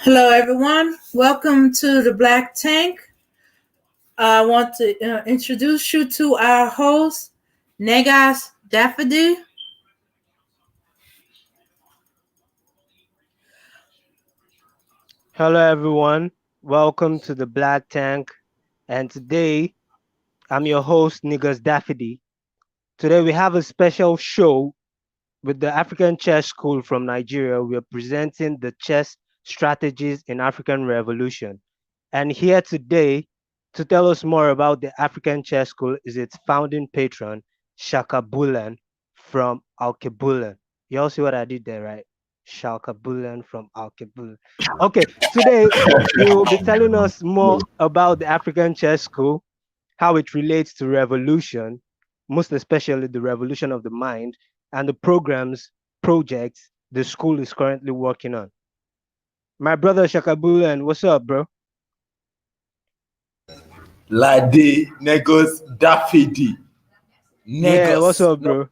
Hello, everyone. Welcome to the Black Tank. I want to introduce you to our host, Negus Dafidi. Hello, everyone. Welcome to the Black Tank. And today, I'm your host, Negus Dafidi. Today, we have a special show with the African Chess School from Nigeria. We are presenting the chess strategies in African Revolution. And here today to tell us more about the African Chess School is its founding patron, Shaka Bulan from Alkebulan. You all see what I did there, right? Shaka Bulan from Alkebulan. Okay, today he will be telling us more about the African Chess School, how it relates to revolution, most especially the revolution of the mind, and the projects the school is currently working on. My brother Shaka Bulan, what's up, bro? Lade Negus Dafidi. Yeah, what's Negus. up, No, bro?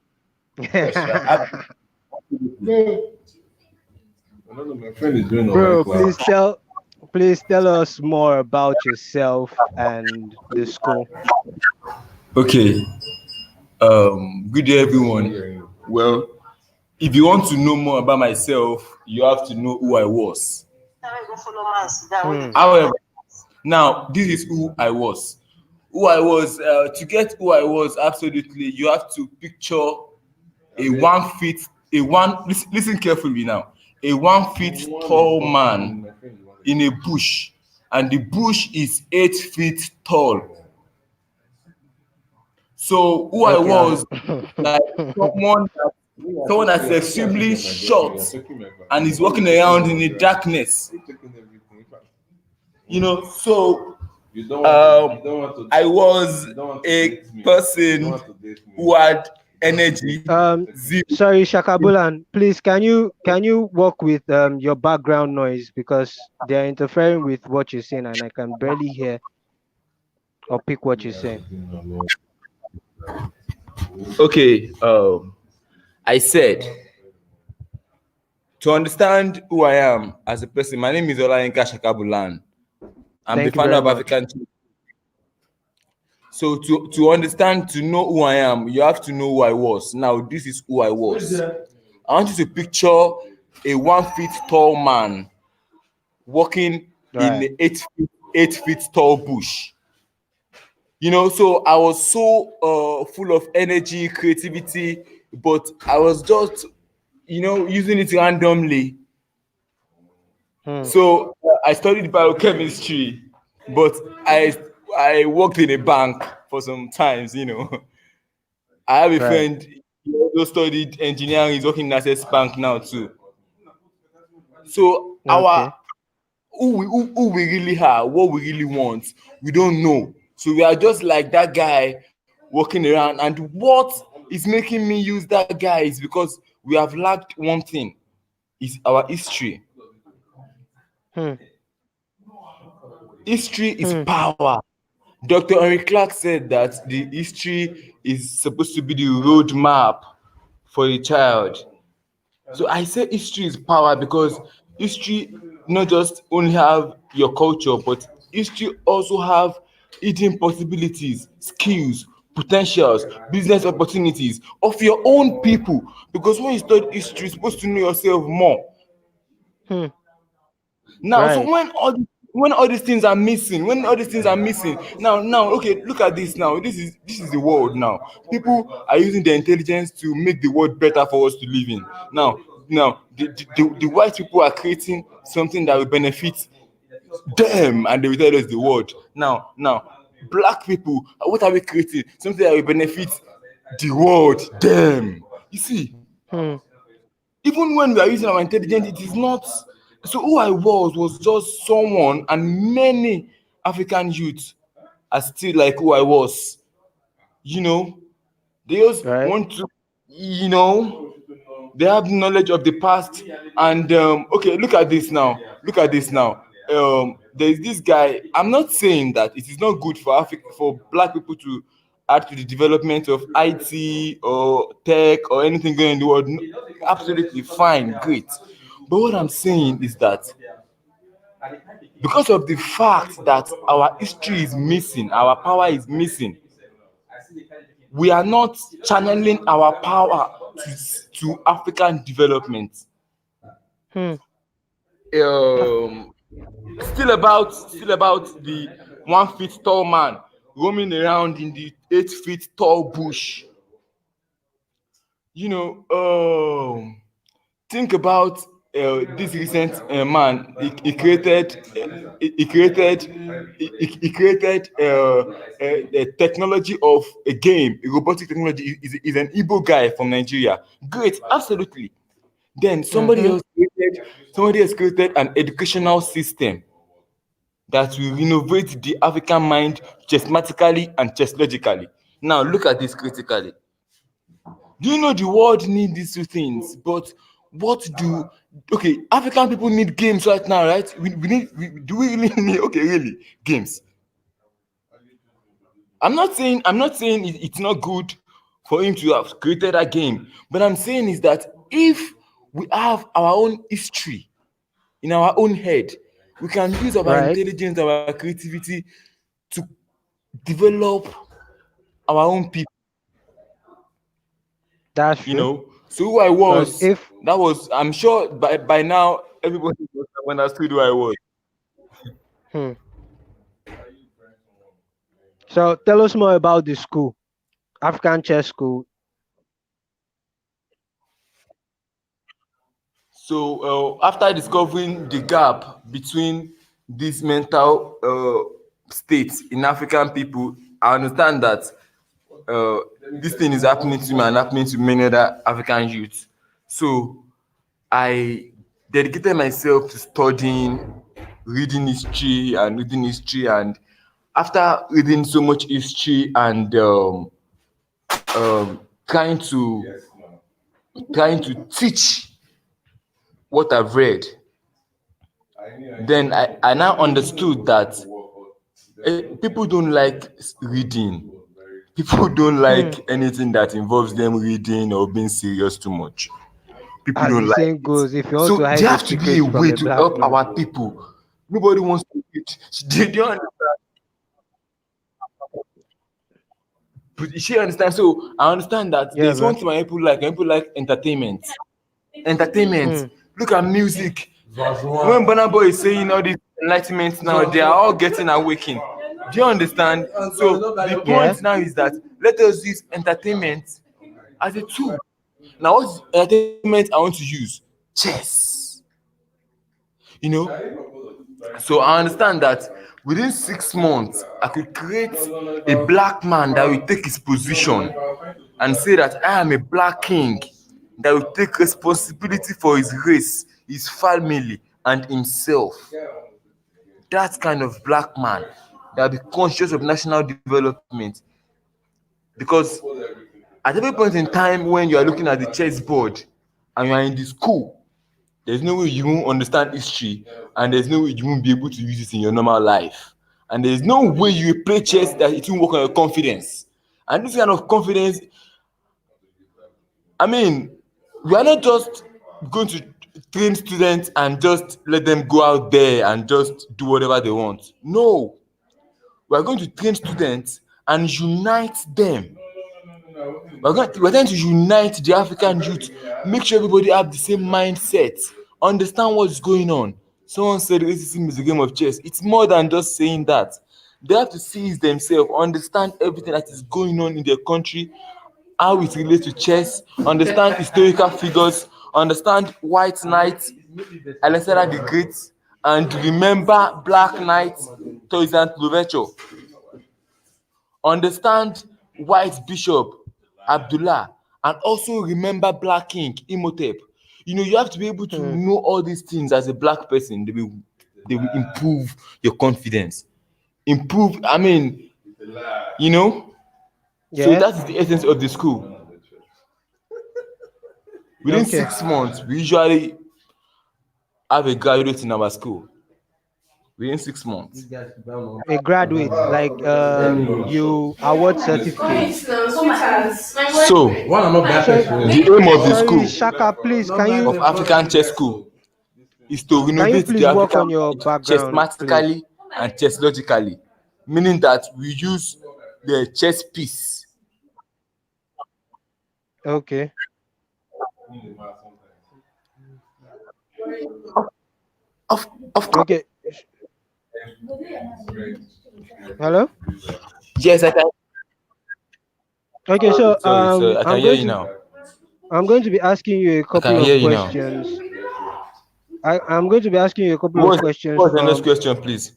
I don't know, my friend is doing online Bro, class. please tell us more about yourself and the school. okay. Good day, everyone. Well, if you want to know more about myself, you have to know who I was. Hmm. However, now this is who I was. Who I was. To get who I was, absolutely, you have to picture a 1 feet, listen carefully now, a 1 feet tall man in a bush, and the bush is 8 feet tall. So who I Okay. was, like someone that's extremely short and is walking around in the darkness. So I was a person who had energy. Zero. Sorry, Shakabulan, please can you work with your background noise because they're interfering with what you're saying and I can barely hear or pick what you're saying. Okay, I said, to understand who I am as a person, my name is Olayinka Shakabulan. I'm the Thank you founder very of much. African Chess. So to understand, to know who I am, you have to know who I was. Now, this is who I was. I want you to picture a 1 feet tall man walking in Right. the 8 feet tall bush. So I was so full of energy, creativity, but I was just, using it randomly. Hmm. So I studied biochemistry, but I worked in a bank for some times. I have a Right. friend, he also studied engineering, he's working in Access Bank now too. So our Okay. who we really are, what we really want, we don't know. So we are just like that guy walking around. And what is making me use that guy is because we have lacked one thing, is our history. Hmm. History is Hmm. power. Dr. Henry Clark said that the history is supposed to be the roadmap for a child. So I say history is power because history not just only have your culture, but history also have hidden possibilities, skills, potentials, business opportunities of your own people. Because when you study history, you're supposed to know yourself more. Hmm. Now, so Right. when all these things are missing, now, okay, look at this now. This is the world now. People are using their intelligence to make the world better for us to live in. Now, the white people are creating something that will benefit them, and they will tell us the world. Now, black people, what are we creating? Something that will benefit the world, them. You see, Hmm. even when we are using our intelligence, it is not. So who I was just someone, and many African youths are still like who I was. You know, they just Right. want to, they have knowledge of the past. And okay, look at this now. There's this guy. I'm not saying that it is not good for for black people to add to the development of IT or tech or anything going in the world. Absolutely fine, great. But what I'm saying is that Because of the fact that our history is missing, our power is missing, we are not channeling our power to African development. Hmm. Um, still about the 1 feet tall man roaming around in the 8 feet tall bush. You know, think about this recent man. He created the technology of a game, a robotic technology. Is an Igbo guy from Nigeria. Great, absolutely. Then Mm-hmm. somebody has created an educational system that will innovate the African mind chessmatically and chess logically. Now look at this critically. Do you know the world need these two things? But what do African people need games right now, right? Do we really need really games? I'm not saying it's not good for him to have created a game, but I'm saying is that if we have our own history in our own head, we can use our Right. intelligence, our creativity to develop our own people. That's true. So who I Because was, if I'm sure by now everybody must have understood who I was. hmm. So tell us more about the school, African Chess School. So after discovering the gap between these mental states in African people, I understand that uh, this thing is happening to me and happening to many other African youths. So I dedicated myself to studying, reading history, and after reading so much history and trying to teach what I've read, then I now understood that people don't like reading. People don't Hmm. like anything that involves them reading or being serious too much. People As don't the like saying it. goes, if you want to So there hide a have to be secret a from way a to black help man. our people. Nobody wants to read. Do you understand? But she understand. So I understand that Yeah, there's one bro. thing my people like. My people like entertainment. Entertainment. Hmm. Look at music. When Burna Boy is saying all these enlightenment now, they are all getting awakened. Do you understand? So the Yeah. point now is that let us use entertainment as a tool. Now, what's entertainment I want to use? Chess. You know, so I understand that within 6 months, I could create a black man that will take his position and say that I am a black king that will take responsibility for his race, his family, and himself. That kind of black man that will be conscious of national development. Because at every point in time when you are looking at the chessboard and you are in the school, there's no way you won't understand history, and there's no way you won't be able to use it in your normal life. And there's no way you will play chess that it won't work on your confidence. And this kind of confidence, I mean, we are not just going to train students and just let them go out there and just do whatever they want. No, we are going to train students and unite them. We're going to unite the African youth, make sure everybody have the same mindset, understand what's going on. Someone said racism is a game of chess. It's more than just saying that. They have to see it themselves, understand everything that is going on in their country, how it relates to chess, understand historical figures, understand white knights, Alexander the Great, and remember black knight Toussaint Louverture. Understand white bishop Abdullah, and also remember black king Imhotep. You have to be able to Hmm. know all these things as a black person. They will improve your confidence, improve, I mean, you know so Yeah. that is the essence of the school. Within Okay. 6 months we usually have a graduate in our school. Within 6 months. A graduate, like you award certificates. So Sorry, the aim of the sorry, school, Shaka, please, can of you African Chess School, is to Can you renovate the please work African on your mind background, please? chessmatically and chess logically, meaning that we use the chess piece. Okay. Of, of course. Okay. Hello? Yes, I can. Okay, so Sorry, I can I'm hear going you to now. be asking you a I couple can hear of you now. questions. I'm going to be asking you a couple of What's, questions what's the next from question, please?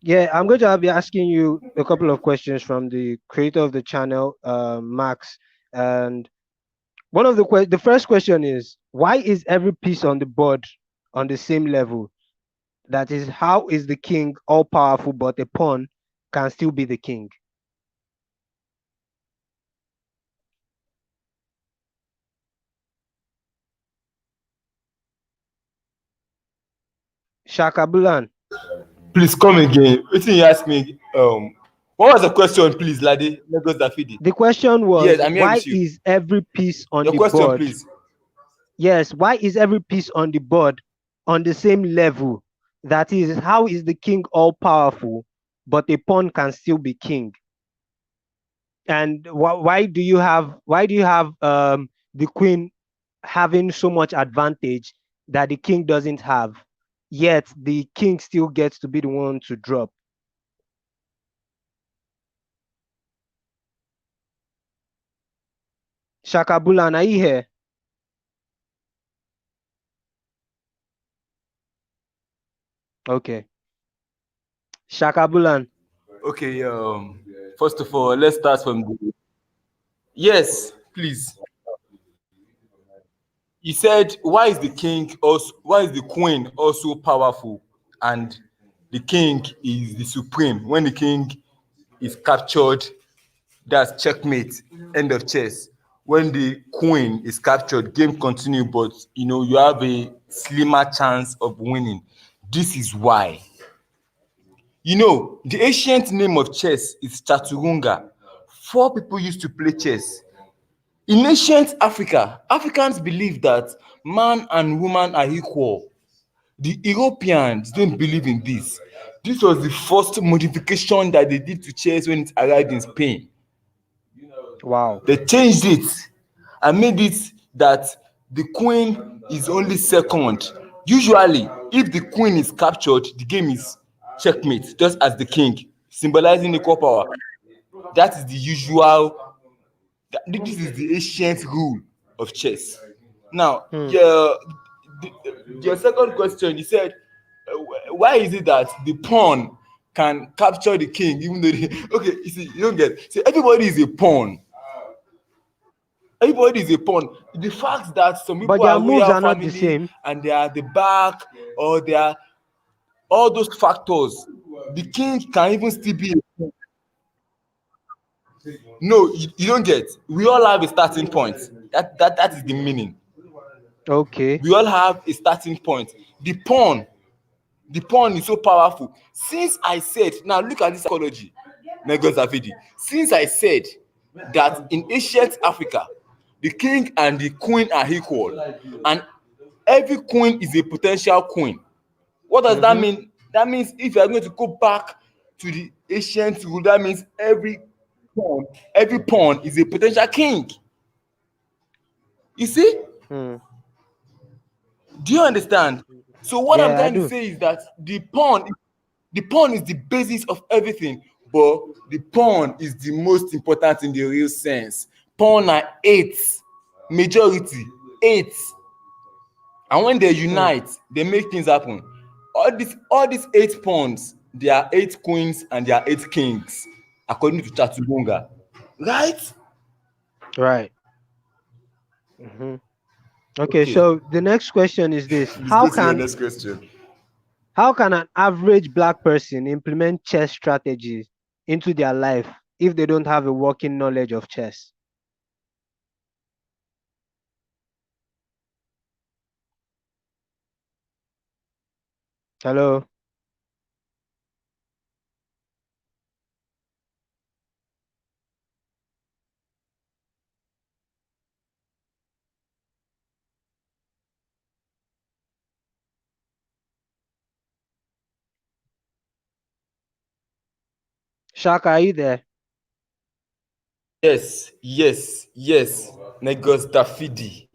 yeah, I'm going to be asking you a couple of questions from the creator of the channel, Max. And the first question is, why is every piece on the board on the same level? That is, how is the king all powerful, but a pawn can still be the king? Shakabulan. Please come again. What you ask me? What was the question, please, Ladi? Negus Dafidi. The question Yes, was, I'm here why with you. is every piece on Your the question, board? please. Yes, why is every piece on the board on the same level? That is, how is the king all powerful, but a pawn can still be king? And why do you have the queen having so much advantage that the king doesn't have, yet the king still gets to be the one to drop? Shakabulan, are you here? Okay. Shakabulan. Okay. First of all, let's start from the. Yes, please. You said, why is the king also? Why is the queen also powerful, and the king is the supreme? When the king is captured, that's checkmate, end of chess. When the queen is captured, game continue, but you have a slimmer chance of winning. This is why. The ancient name of chess is chaturanga. Four people used to play chess. In ancient Africa, Africans believed that man and woman are equal. The Europeans don't believe in this. This was the first modification that they did to chess when it arrived in Spain. Wow. They changed it and made it that the queen is only second. Usually, if the queen is captured, the game is checkmate, just as the king, symbolizing equal power. That is the usual, this is the ancient rule of chess. Now, Hmm. your second question, you said, why is it that the pawn can capture the king even though okay, you see, you don't get. See, everybody is a pawn. Everybody is a pawn. The fact that some But people their are moves royal are not the family same. and they are at the back, or they are all those factors, the king can even still be. No, you don't get. We all have a starting point. That is the meaning. Okay. We all have a starting point. The pawn, the pawn is so powerful. Since I said, now look at this psychology, Negus Dafidi. Since I said that in ancient Africa, the king and the queen are equal, and every queen is a potential queen. What does that Mm-hmm. mean? That means if you are going to go back to the ancient rule, that means every pawn is a potential king. You see? Hmm. Do you understand? So what I'm Yeah, I trying to do. say is that the pawn is the basis of everything, but the pawn is the most important in the real sense. Pawn are eight, majority eight, and when they Hmm. unite, they make things happen. All these eight pawns, there are eight queens and there are eight kings, according to Chaturanga, right? Right. Mm-hmm. Okay, Okay, so the next question is this: please go to your next question. how can an average black person implement chess strategies into their life if they don't have a working knowledge of chess? Hello. Shaka, are you there? Yes. Negus Dafidi.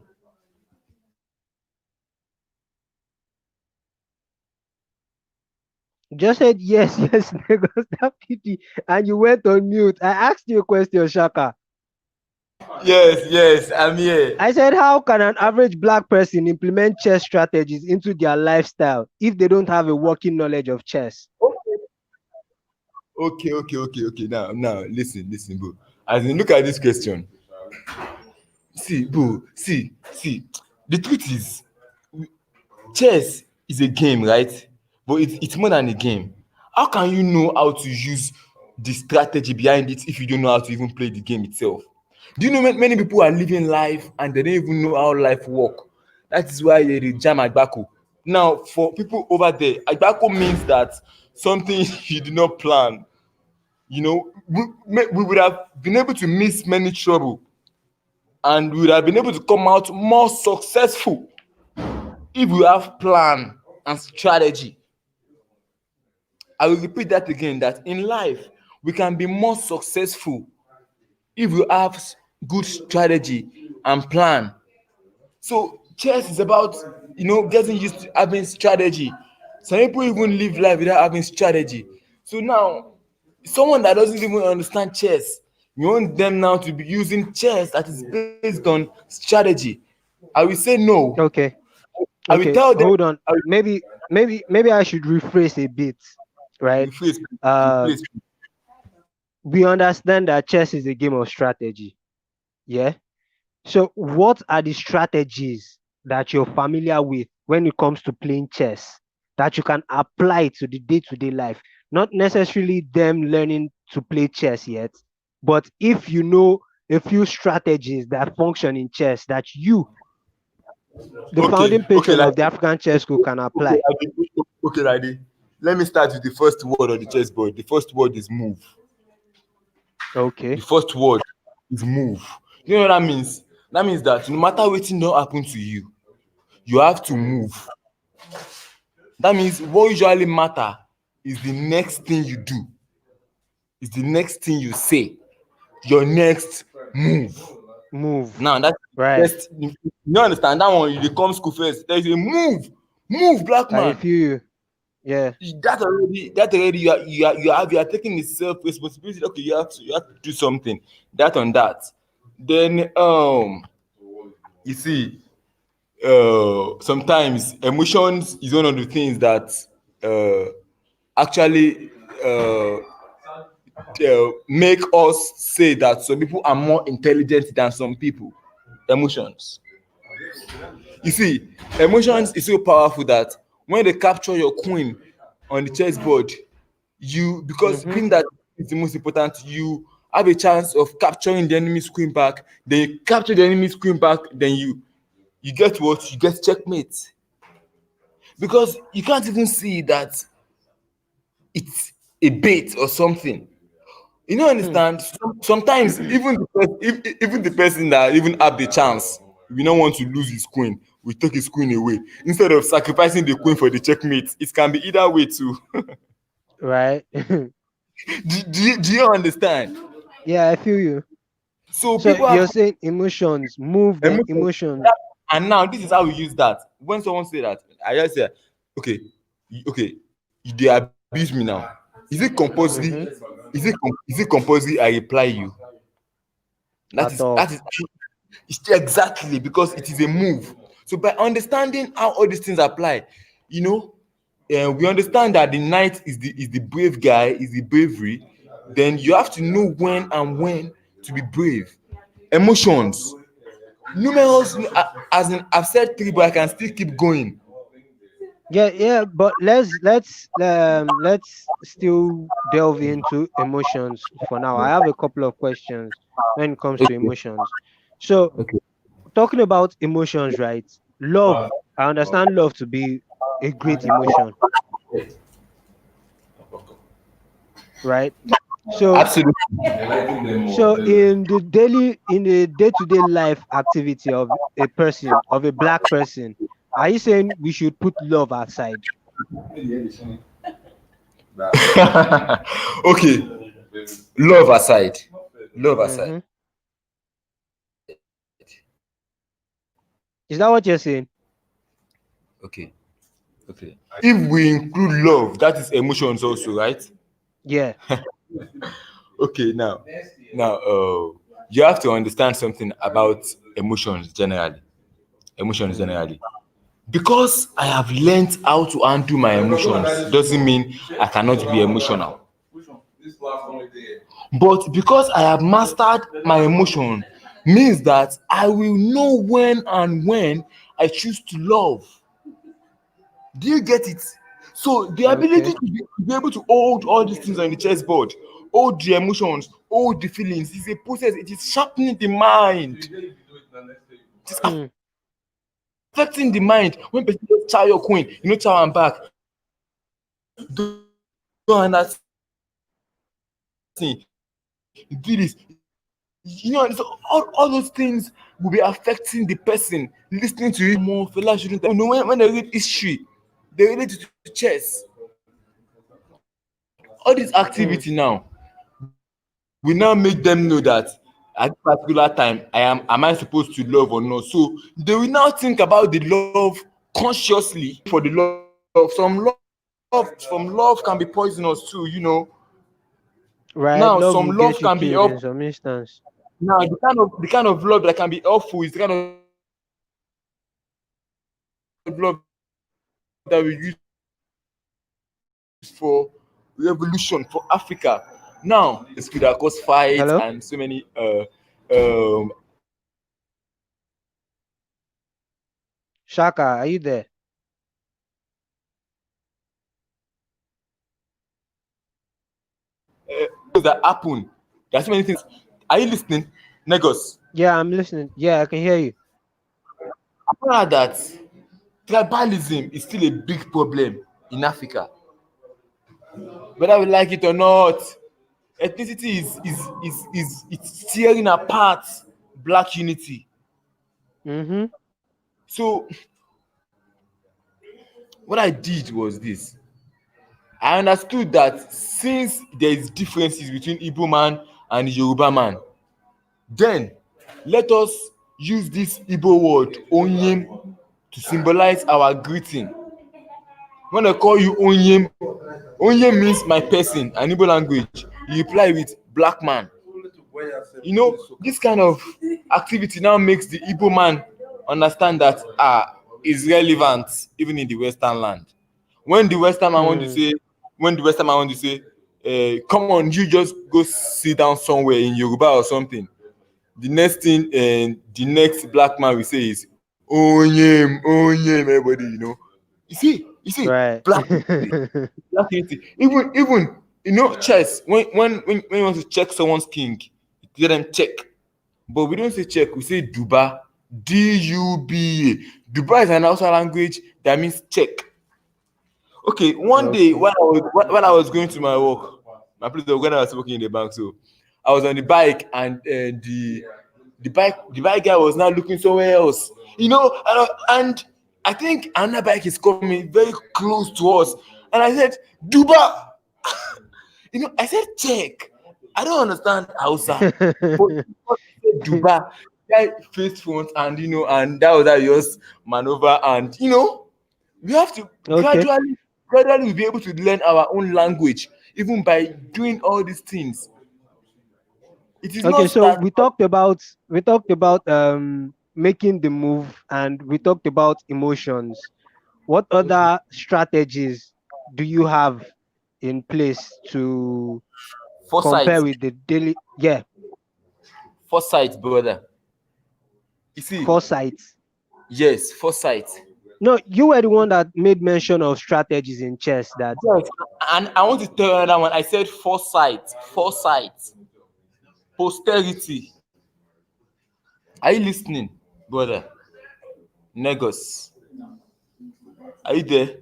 You just said yes, yes, Negus Dafidi, and you went on mute. I asked you a question, Shaka. Yes, I'm here. I said, how can an average black person implement chess strategies into their lifestyle if they don't have a working knowledge of chess? Okay. Now, listen, bro. As in, look at this question. See, bro, see. The truth is, chess is a game, right? But it's more than a game. How can you know how to use the strategy behind it if you don't know how to even play the game itself? Do you know many people are living life and they don't even know how life work? That is why they jam Agbako. Now, for people over there, Agbako means that something you did not plan. You know, we would have been able to miss many trouble and we would have been able to come out more successful if we have plan and strategy. I will repeat that again, that in life we can be more successful if we have good strategy and plan. So chess is about, getting used to having strategy. Some people even live life without having strategy. So now, someone that doesn't even understand chess, you want them now to be using chess that is based on strategy. I will say no. Okay, I will okay, tell them. hold on. I will Maybe I should rephrase a bit, right? rephrase. Uh, Rephrase. we understand that chess is a game of strategy. Yeah. So, what are the strategies that you're familiar with when it comes to playing chess that you can apply to the day-to-day life? Not necessarily them learning to play chess yet, but if you know a few strategies that function in chess that you, the founding Okay, patron like of the African Chess School, can apply. like this. Let me start with the first word on the chessboard. The first word is move. The Okay. first word is move. You know what that means? That means that no matter wetin don happen to you, you have to move. That means what usually matter is the next thing you do, is the next thing you say, your next move. Move. Now that's Right. first. You understand that one? You dey come school first. There is a move, black I man. feel you. Yeah. That already you are taking the self responsibility. Okay, you have to do something. That on that. Then you see, sometimes emotions is one of the things that actually make us say that some people are more intelligent than some people. Emotions. You see, emotions is so powerful that when they capture your queen on the chessboard, because Mm-hmm. being that is the most important, you have a chance of capturing the enemy's queen back. Then you capture the enemy's queen back, then you get what? You get checkmate. Because you can't even see that it's a bait or something. You don't understand? Sometimes even the person that even have the chance, we don't want to lose his queen, we take his queen away. Instead of sacrificing the queen for the checkmate, it can be either way too. Right. Do you understand? Yeah, I feel you. So So people have you're saying emotions, move then emotions. emotions. And now this is how we use that. When someone say that, I just say, okay, they abuse me now. Is it compulsory? Mm-hmm. Is it compulsory? I reply you. That At is all. that is exactly because it is a move. So by understanding how all these things apply, you know, we understand that the knight is the brave guy, is the bravery. Then you have to know when to be brave. Emotions, numerous, as in I've said three, but I can still keep going. Yeah, but let's still delve into emotions for now. I have a couple of questions when it comes to Okay. emotions. So Okay. talking about emotions, right? Love, I understand love to be a great emotion, right? So Absolutely. in the day-to-day life activity of a person, of a black person, are you saying we should put love aside? Okay. love aside, love aside. Mm-hmm. Is that what you're saying? Okay, okay. If we include love, that is emotions also, right? Yeah. Okay, you have to understand something about emotions generally. Emotions generally. Because I have learned how to undo my emotions doesn't mean I cannot be emotional. But because I have mastered my emotion means that I will know when I choose to love. Do you get it? So the ability Okay. to be able to hold all these things on the chessboard, hold the emotions, hold the feelings, is a process. It is sharpening the mind. It is Hmm. affecting the mind. When person just chow your queen, chow am back. Don't understand. You do this. So all those things will be affecting the person listening to it more. Fella shouldn't have. When they read history, they relate it to chess. All this Hmm. activity now, we now make them know that at this particular time am I supposed to love or not. So they will now think about the love consciously for the love. Some love can be poisonous too. Right. Now Love some will love get you can be killed help. in some instance. Now the kind of love that can be helpful is the kind of love that we use for revolution for Africa. Now this could have caused fights and so many Hello? Shaka, are you there? things that happen. There are so many things. Are you listening, Negus? Yeah, I'm listening. Yeah, I can hear you. Apart that tribalism is still a big problem in Africa, whether we like it or not. Ethnicity is it's tearing apart black unity. Mm-hmm. So what I did was this. I understood that since there is differences between Igbo man and Yoruba man, then let us use this Igbo word onyem to symbolize our greeting. When I call you onyem, onyem means my person, an Igbo language. You reply with black man. This kind of activity now makes the Igbo man understand that is relevant even in the Western land. When the Western man want to Hmm. say, when the Western man want to say, come on, you just go sit down somewhere in Yoruba or something. The next thing, the next black man will say is onyem, onyem, everybody, you see, Right. black unity, black unity. Even chess. When you want to check someone's king, you tell them check. But we don't say check, we say duba. Duba. Duba is an Hausa language that means check. Okay, one day Okay. when I was going to my place when I was working in the bank, so I was on the bike and the bike guy was now looking somewhere else, and I think another bike is coming very close to us, and I said, Duba. I said check. I don't understand Hausa, but because he said Duba, guy faced front, and that was how he just maneuver, and we have to Okay. gradually we'll be able to learn our own language even by doing all these things. It is Okay, not so that. we talked about making the move, and we talked about emotions. What Okay, other strategies do you have in place to foresight, compare with the daily, yeah, foresight, brother. You see, foresight? yes, foresight. No, you were the one that made mention of strategies in chess that Yes, and I want to tell you another one. I said foresight, posterity. Are you listening, brother? Negus, are you there?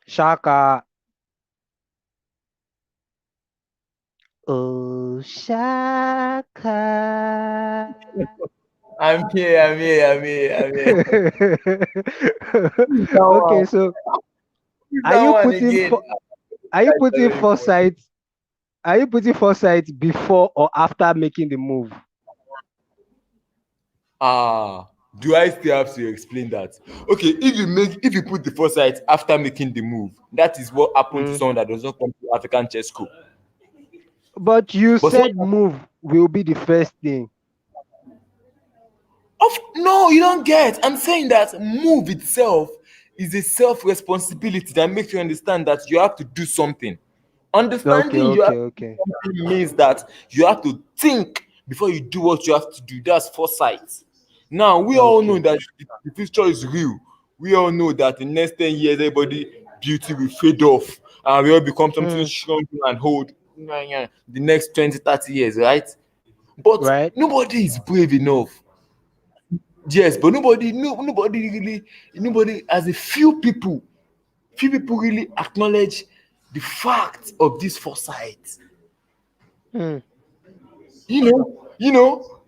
Shaka. Oh, Shaka. I'm here, I'm here, I'm here, I'm here. Who's that Okay, one? so Who's are that you one putting again? for are you That's putting very funny. foresight? Are you putting foresight before or after making the move? Ah, do I still have to explain that? Okay, if you put the foresight after making the move, that is what happened to Mm. someone that does not come to African Chess School. But you But said move will be the first thing. no, you don't get. I'm saying that move itself is a self-responsibility that makes you understand that you have to do something. Okay, Understanding you have okay, to do okay. something means that you have to think before you do what you have to do. That's foresight. Now we all know Okay. that the future is real. We all know that in the next 10 years, everybody beauty will fade off and we all become something Mm. strong and hold the next 20, 30 years, right? But Right? nobody is brave enough. Yes, but nobody really, nobody, as a few people really acknowledge the fact of this foresight. Mm. You know, you know,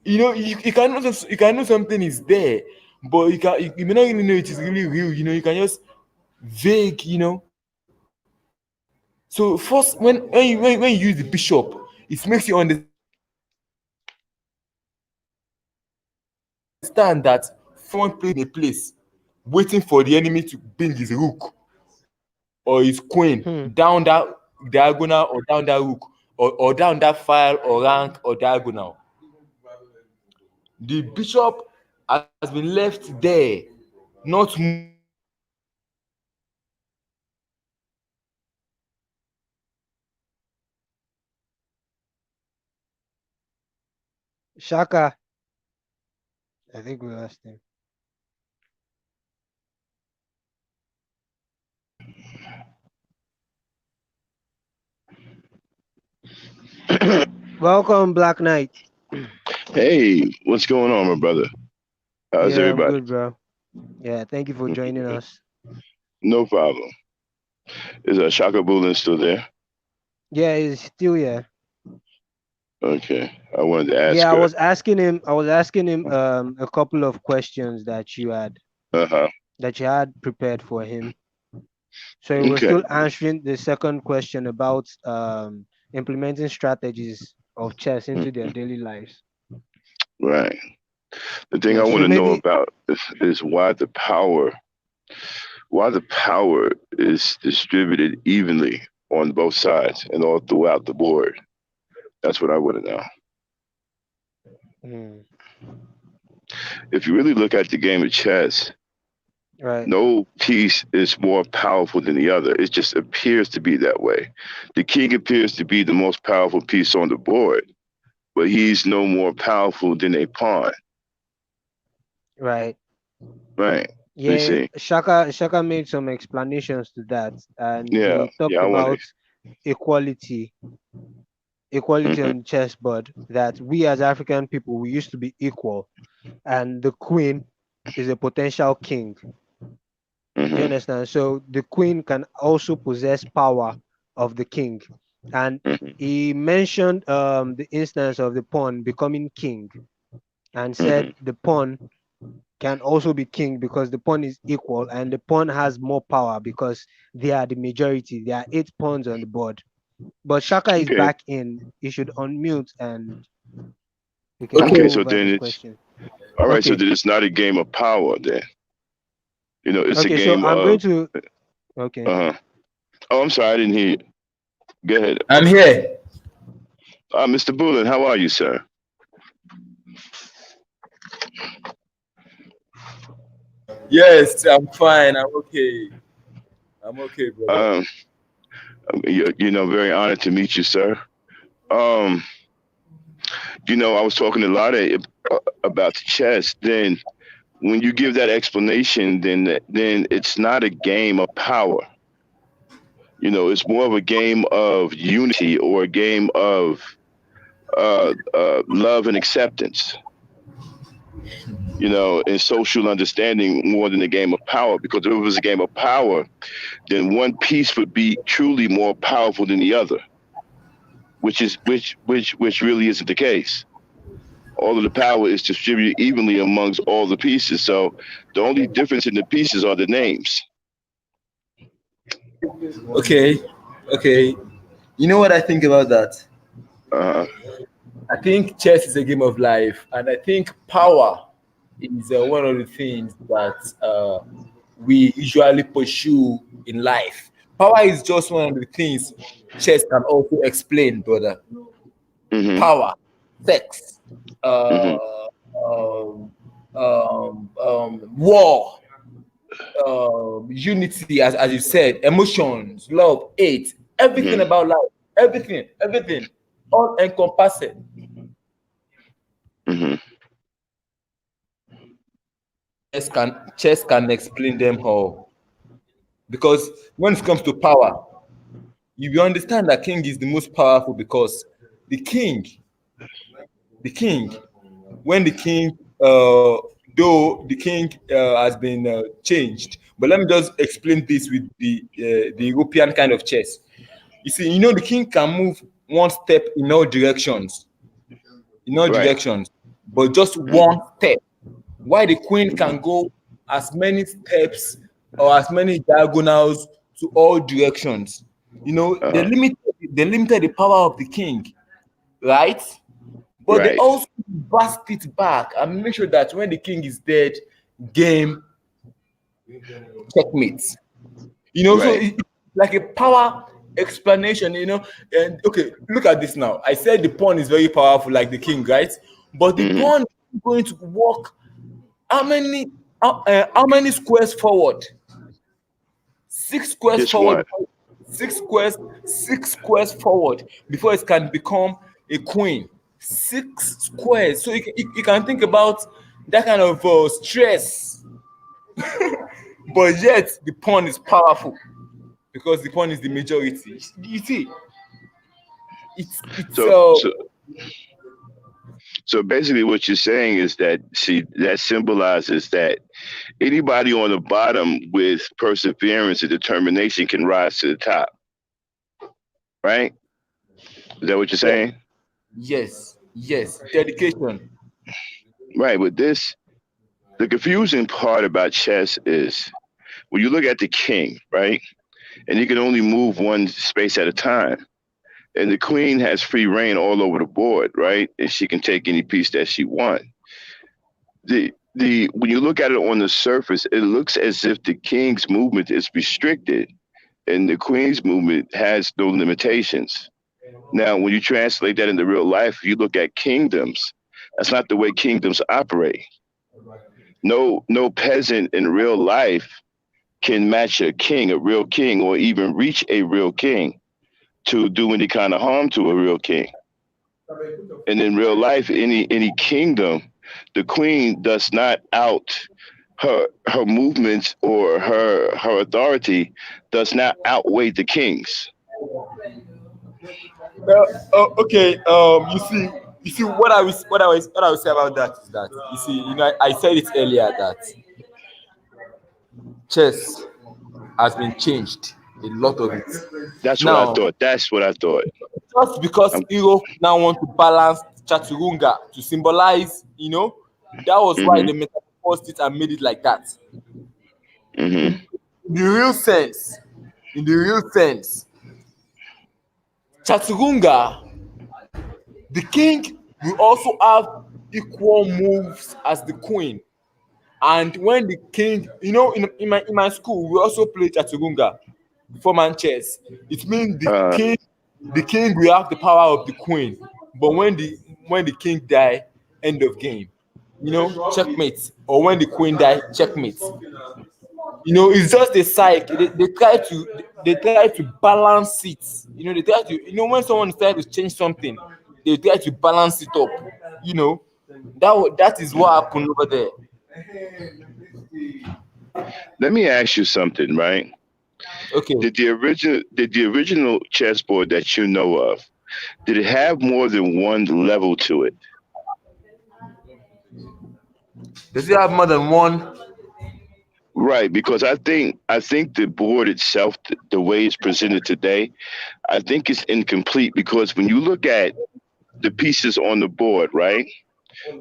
you can know something is there, but you may not really know it is really real. You can just vague. So first, when you use the bishop, it makes you understand that someone played in a place, waiting for the enemy to bring his rook or his queen down that diagonal or down that rook, or Hmm. down that file or rank or diagonal. The bishop has been left there, not moved, because the enemy has been waiting for him to bring his rook or his queen down that diagonal. Shaka. I think we lost him. Welcome, Black Knight. Hey, what's going on, my brother? How's Yeah, I'm everybody? good, bro. Yeah, thank you for joining us. No problem. Is Shaka Bulin still there? Yeah, he's still here. Okay. I wanted to ask Yeah, I her. was asking him. I was asking him a couple of questions Uh-huh. that you had prepared for him. So he was Okay. still answering the second question about implementing strategies of chess into their Mhm. daily lives. Right. The thing Yeah, I want so to know maybe about is why the power is distributed evenly on both sides and all throughout the board. That's what I want to know. mm, If you really look at the game of chess, right, no piece is more powerful than the other. It just appears to be that way. The king appears to be the most powerful piece on the board, but he's no more powerful than a pawn. right. Right. You Yeah, see? Shaka made some explanations to that, and Yeah. he talked Yeah. I want to. about equality, equality Hmm. on the chessboard. That we as African people we used to be equal, and the queen is a potential king. Do you Hmm. understand? So the queen can also possess power of the king, and Hmm. he mentioned the instance of the pawn becoming king, and said Hmm. the pawn can also be king because the pawn is equal and the pawn has more power because they are the majority. There are 8 pawns on the board. But Shaka is Okay. back in. He should unmute and we can Okay. Okay. go So over then this it's question. all right. So Okay. then it's not a game of power. Then it's a Okay. So game I'm going of. to. Okay. Uh huh. Oh, I'm sorry. I didn't hear you. Go ahead. I'm here. Mr. Bullen, how are you, sir? Yes, I'm fine. I'm okay. I'm okay, brother. Um, very honored to meet you, sir. Um, I was talking a lot about the chess. Then when you give that explanation, then it's not a game of power. It's more of a game of unity or a game of love and acceptance. And social understanding more than a game of power. Because if it was a game of power, then one piece would be truly more powerful than the other. which really isn't the case. All of the power is distributed evenly amongst all the pieces. So the only difference in the pieces are the names. Okay, okay. You know what I think about that? Uh, I think chess is a game of life, and I think power is one of the things that we usually pursue in life. Power is just one of the things chess can also explain, brother. mm-hmm, Power, sex, mm-hmm, um, war, unity, as you said, emotions, love, hate, everything mm-hmm, about life, everything, all encompassing. mm-hmm. Chess can explain them all. Because when it comes to power, you understand that king is the most powerful because the king, the king, when the king, though the king has been changed, but let me just explain this with the European kind of chess. You see, the king can move one step in all Right. directions, but just Mm-hmm, one step. Why the queen mm-hmm. can go as many steps or as many diagonals to all directions. They Uh-huh. limited the power of the king, right? But they Right. also burst it back and make sure that when the king is dead, game checkmate. So Right. it's like a power explanation. And okay, look at this now. I said the pawn is very powerful, like the king, right? But the Mm-hmm. pawn is going to walk how many how many squares forward? Six squares Just forward. one. Six squares forward before it can become a queen. Six squares. So you can think about that kind of stress, but yet the pawn is powerful because the pawn is the majority. You see, it's So so so basically what you're saying is that, see, that symbolizes that anybody on the bottom with perseverance and determination can rise to the top, right? Is that what you're yeah, saying? yes, dedication. Right. But the confusing part about chess is when you look at the king, right? And he can only move one space at a time. And the queen has free reign all over the board, right? And she can take any piece that she wants. The when you look at it on the surface, it looks as if the king's movement is restricted and the queen's movement has no limitations. Now, when you translate that into real life, if you look at kingdoms, that's not the way kingdoms operate. No peasant in real life can match a king, a real king, or even reach a real king to do any kind of harm to a real king. And in real life, any kingdom, the queen does not out her movements, or her authority does not outweigh the king's. Okay. You see what I will say about that is that you see, I said it earlier that chess has been changed, a lot of it. That's what I Now, thought. That's what I thought. just because Um, Europe now want to balance Chaturunga to symbolize, that was why mm-hmm, they metamorphosed it and made it like that. mm-hmm. In the real sense, in the real sense, Chaturunga, the king will also have equal moves as the queen. And when the king, in my school, we also play Chaturunga, four-man chess. It means the Uh, king, the king will have the power of the queen. But when the king die, end of game. Checkmate. Or when the queen die, checkmate. It's just a cycle. They try to balance it. They try to, when someone is trying to change something, they try to balance it up. You know, that is what happened over there. Let me ask you something, right? Okay. Did the original chessboard that you know of, did it have more than one level to it? Does it have more than one? Right, because I think the board itself, the way it's presented today, I think it's incomplete because when you look at the pieces on the board, right?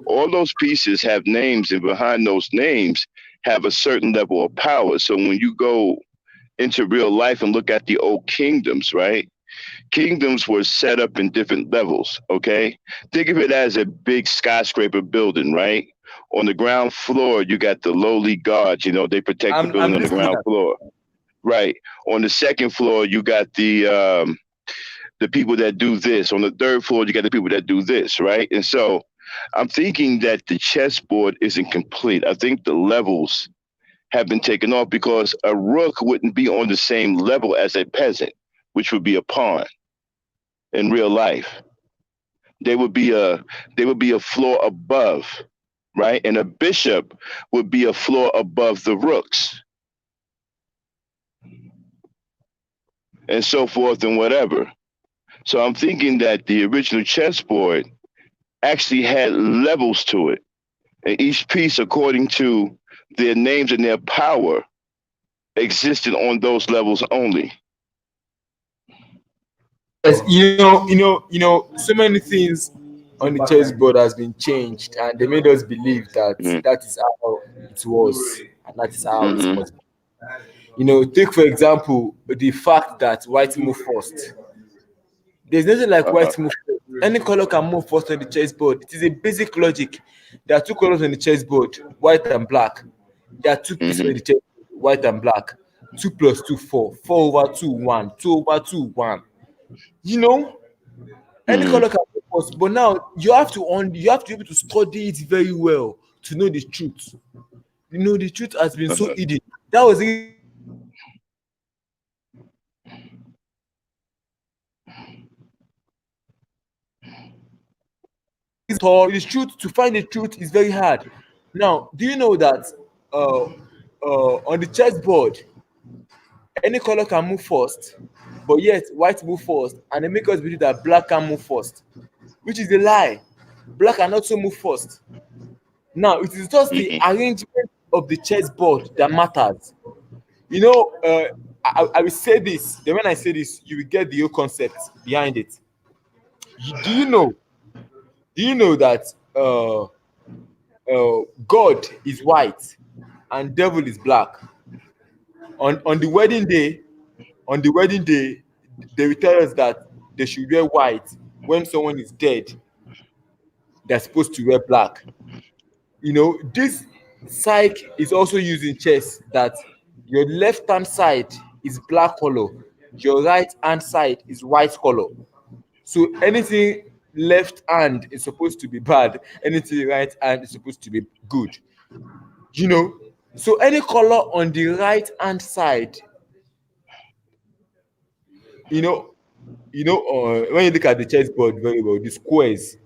All those pieces have names, and behind those names have a certain level of power. So when you go into real life and look at the old kingdoms, right? Kingdoms were set up in different levels, okay? Think of it as a big skyscraper building, right? On the ground floor, you got the lowly guards, they protect the I'm building on the listening. ground floor. Right. On the second floor, you got the people that do this. On the third floor, you got the people that do this, right? And so I'm thinking that the chessboard isn't complete. I think the levels have been taken off because a rook wouldn't be on the same level as a peasant, which would be a pawn in real life. They would be a floor above, right? And a bishop would be a floor above the rooks, and so forth and whatever. So I'm thinking that the original chessboard actually had levels to it, and each piece, according to their names and their power, existed on those levels only. Yes, so many things on the chessboard has been changed, and they made us believe that Mm-hmm. that is how it was, and that is how it Mm-hmm. must be. Take for example the fact that white move first. There's nothing like Uh-huh. white move first. Any color can move first on the chessboard. It is a basic logic. There are two colors on the chessboard, white and black. There are two pieces on Mm-hmm. the chessboard, white and black. Two plus two, four. 4/2, 1. 2/2, 1. You know, any Mm-hmm. color can be possible, but now you have to be able to study it very well to know the truth. The truth has been so Uh-huh. hidden. That was the reason why the chess board was so hard. The truth to find the truth is very hard. Now, do you know that uh, on the chessboard, any color can move first, but yet white move first, and they make us believe that black can move first, which is a lie. Black can also move first. Now, it is just the Mm-hmm. arrangement of the chessboard that matters. I will say this. Then, when I say this, you will get the whole concept behind it. Do you know? Do you know that God is white and devil is black? On the wedding day, they will tell us that they should wear white. When someone is dead, they're supposed to wear black. This psych is also used in chess, that your left hand side is black color, your right hand side is white color. So anything left hand is supposed to be bad, anything right hand is supposed to be good. you know so any color on the right hand side, you know when you look at the chessboard very well, the squares,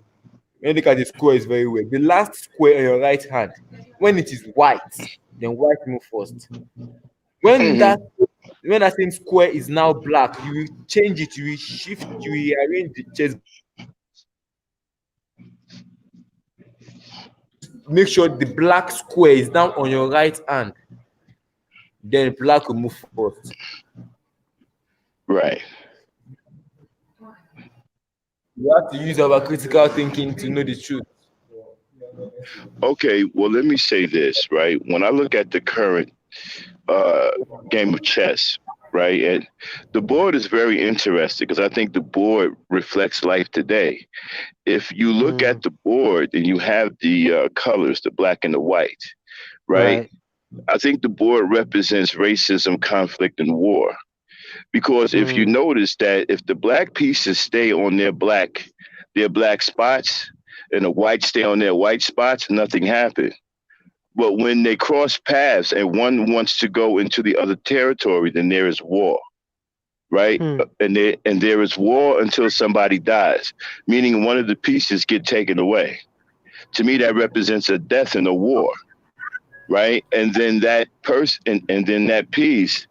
when you look at the squares very well, the last square on your right hand, when it is white, then white move first. when Mm-hmm. that when that same square is now black, you will change it, you will shift, you will arrange the chessboard to make sure the black square is now on your right hand, then black will move first. Right. You have to use our critical thinking to know the truth. Okay. Well, let me say this, right? When I look at the current uh, game of chess, right, and the board is very interesting because I think the board reflects life today. If you look Mm, at the board and you have the colors, the black and the white, right? right. I think the board represents racism, conflict, and war. Because if you Mm, notice that if the black pieces stay on their black spots, and the white stay on their white spots, nothing happened. But when they cross paths and one wants to go into the other territory, then there is war, right? mm, And there is war until somebody dies, meaning one of the pieces get taken away. To me, that represents a death in a war, right? And then that person, and then that piece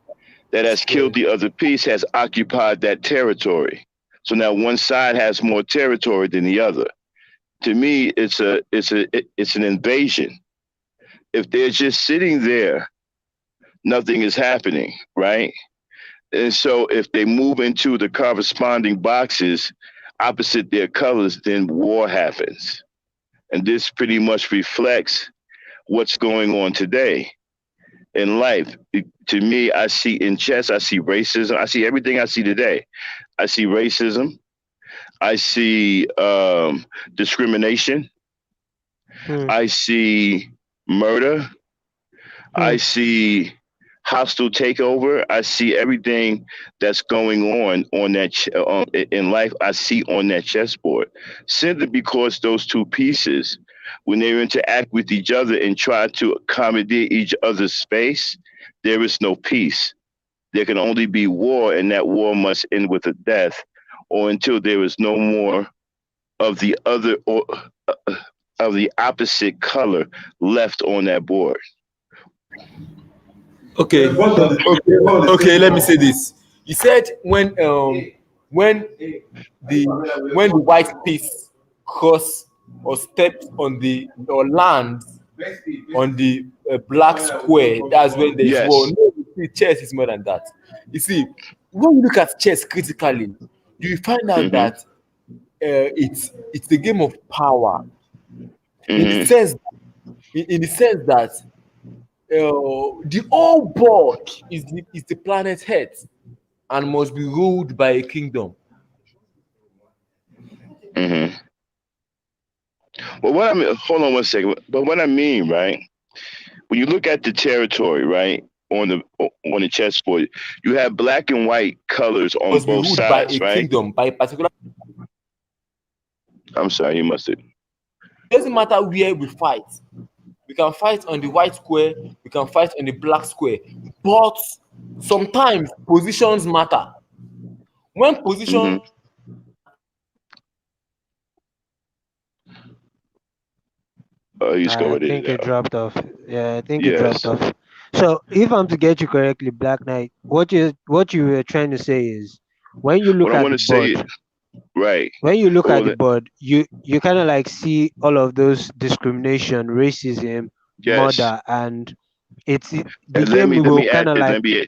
that has killed the other piece has occupied that territory. So now one side has more territory than the other. To me, it's an invasion. If they're just sitting there nothing is happening, right? And so if they move into the corresponding boxes opposite their colors, then war happens. And this pretty much reflects what's going on today in life. To me, I see in chess, I see racism. I see everything I see today. I see racism. I see discrimination. Hmm. I see murder. I Hmm. see hostile takeover. I see everything that's going on that in life. I see on that chessboard, simply because those two pieces, when they interact with each other and try to accommodate each other's space, there is no peace. There can only be war, and that war must end with a death, or until there is no more of the other or of the opposite color left on that board. Okay, okay. Let me say this. You said when the white piece cross or steps on the or lands on the black square, that's when there is war. Yes. No, you see, chess is more than that. You see, when you look at chess critically, you find out Mm-hmm. that it's a game of power in the Mm-hmm. sense in the sense that the whole board is the planet's head and must be ruled by a kingdom. Mm-hmm. Well, what I mean, hold on one second. But what I mean, right? When you look at the territory, right, on the chessboard, you have black and white colors on Must be both ruled by sides, a right? kingdom, by a particular. I'm sorry, you must have. It doesn't matter where we fight. We can fight on the white square. We can fight on the black square. But sometimes positions matter. When positions Mm-hmm. Oh, he's I covered it think it out. dropped off. Yeah, I think it dropped Yes. off. So if I'm to get you correctly, Black Knight, what you were trying to say is when you What look I at want the to say, board, right? when you look at Well, the board, you kind of like see all of those discrimination, racism, yes. murder, and the And let game me let will me add kind of this. like Let me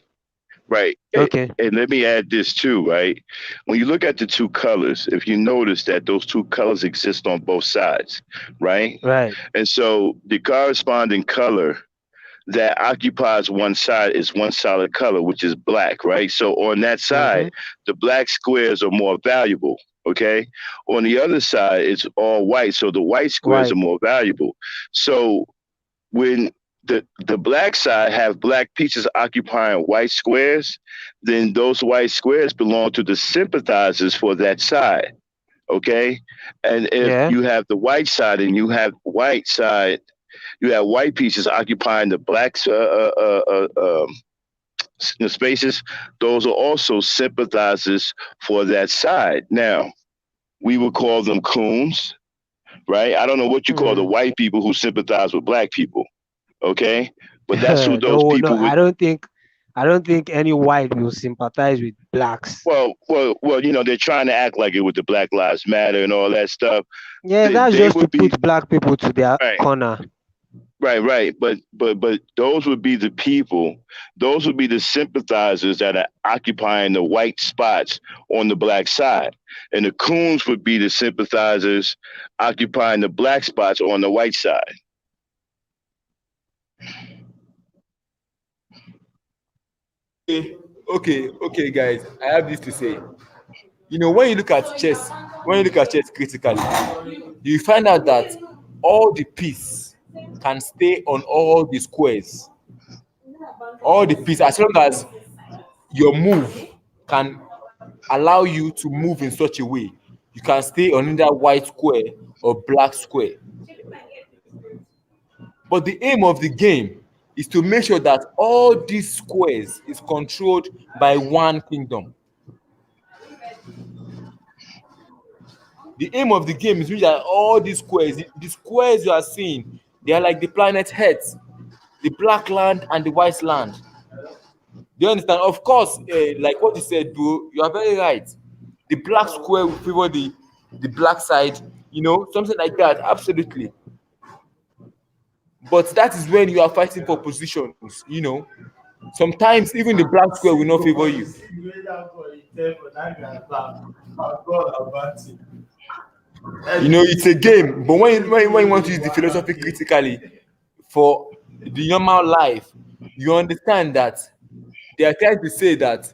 right. okay, And let me add this too, right? When you look at the two colors, if you notice that those two colors exist on both sides, right? right. And so the corresponding color that occupies one side is one solid color, which is black, right? So on that Mm-hmm. side, the black squares are more valuable. Okay. On the other side, it's all white. So the white squares are White. more valuable. So when the black side have black pieces occupying white squares, then those white squares belong to the sympathizers for that side. Okay. And if Yeah. you have the white side and you have white side, you have white pieces occupying the black spaces. Those are also sympathizers for that side. Now, we would call them coons, right? I don't know what you call the Mm-hmm. white people who sympathize with black people, okay? But that's who those No, no, people would. I don't think any white will sympathize with blacks. Well. They're trying to act like it with the Black Lives Matter and all that stuff. Yeah, They, that's they just to would be put black people to their right. corner. Right. But those would be the people. Those would be the sympathizers that are occupying the white spots on the black side, and the coons would be the sympathizers occupying the black spots on the white side. Okay, guys. I have this to say. When you look at chess, critically, you find out that all the piece can stay on all the squares. All the piece, as long as your move can allow you to move in such a way, you can stay on either white square or black square. But the aim of the game is to make sure that all these squares is controlled by one kingdom. The aim of the game is to make that all these squares, the squares you are seeing, they are like the planet heads, the black land and the white land. Do you understand? Of course, like what you said, bro, you are very right. The black square will favor the black side, something like that. Absolutely. But that is when you are fighting for positions. Sometimes even the black square will not favor you. You know, it's a game, but when you want to use the philosophy critically for the normal life, you understand that they are trying to say that